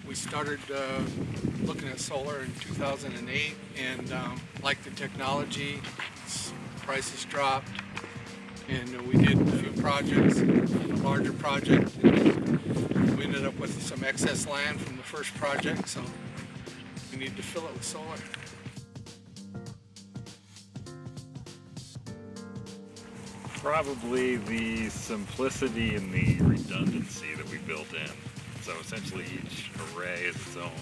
We started looking at solar in 2008 and liked the technology. Prices dropped, and we did a few projects, a larger project. And we ended up with some excess land from the first project, so we needed to fill it with solar. Probably the simplicity and the redundancy that we built in. So essentially each array is its own,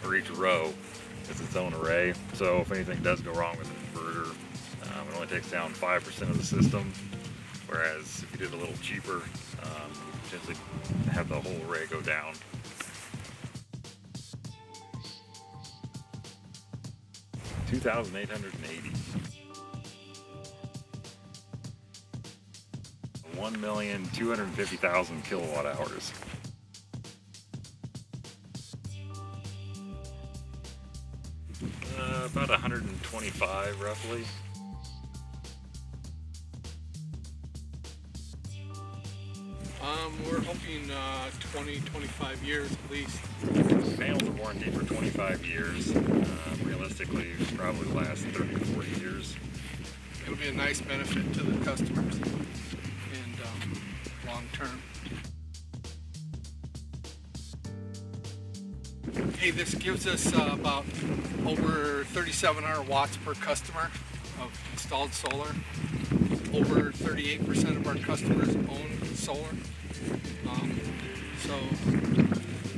or each row is its own array. So if anything does go wrong with an inverter, it only takes down 5% of the system. Whereas if you did a little cheaper, you potentially have the whole array go down. $2,880. 1,250,000 kilowatt hours. About 125 roughly. We're hoping 20-25 years at least. Panels are warranted for 25 years. Realistically, it probably last 30 to 40 years. It'll be a nice benefit to the customers and long term. Hey, this gives us about over 3,700 watts per customer of installed solar. Over 38% of our customers own solar. So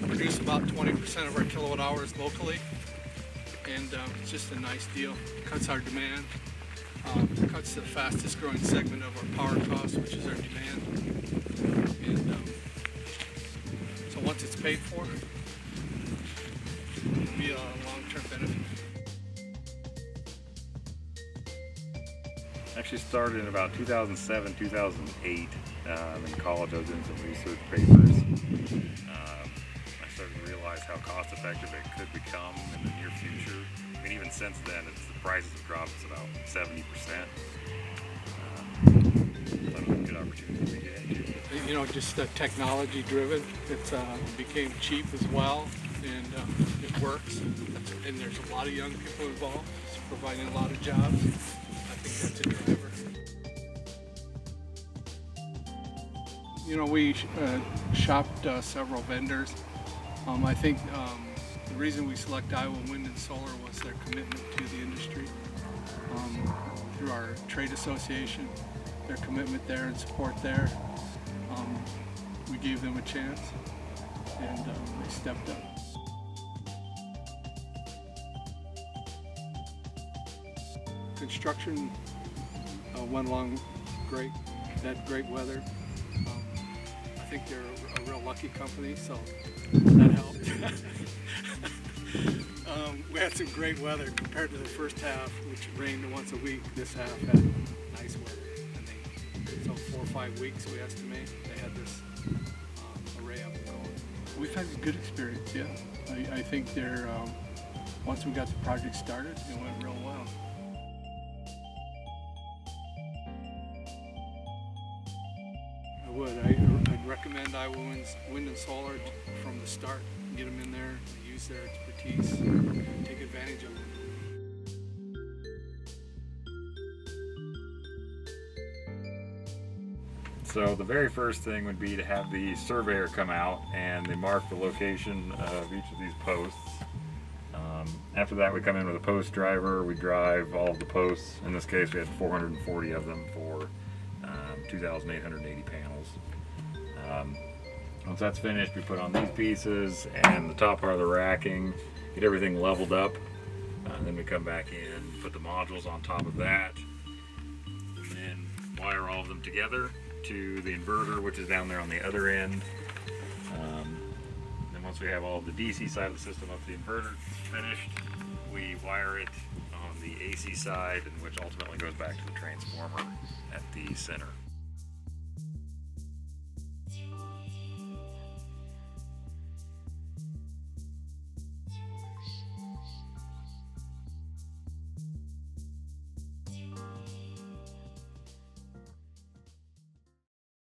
produce about 20% of our kilowatt hours locally, and it's just a nice deal. Cuts our demand, cuts the fastest growing segment of our power cost, which is our demand. And so once it's paid for, it'll be a long-term benefit. Actually started in about 2007, 2008. In college I was doing some research papers. I started to realize how cost effective it could become in the near future. I mean, even since then, the prices have dropped about 70%. That was a good opportunity to get into. You know, just technology driven. It became cheap as well, and it works. And there's a lot of young people involved. It's providing a lot of jobs. I think that's a driver. You know, we shopped several vendors. I think the reason we select Iowa Wind and Solar was their commitment to the industry. Through our trade association, their commitment there and support there. We gave them a chance, and they stepped up. Construction went along great. They had great weather. I think they're a real lucky company, so that helped. We had some great weather compared to the first half, which rained once a week. This half had nice weather, and so 4 or 5 weeks we estimate they had this array up and going. We've had a good experience, yeah. I think they're once we got the project started, it went real well. I would. I'd recommend Iowa Wind and Solar from the start. Get them in there, use their expertise, take advantage of them. So the very first thing would be to have the surveyor come out and they mark the location of each of these posts. After that, we come in with a post driver. We drive all of the posts. In this case, we had 440 of them for 2,880 panels. Once that's finished, we put on these pieces and the top part of the racking, get everything leveled up. Then we come back in, put the modules on top of that, and then wire all of them together to the inverter, which is down there on the other end. Then once we have all of the DC side of the system up to the inverter finished, we wire it on the AC side, which ultimately goes back to the transformer at the center.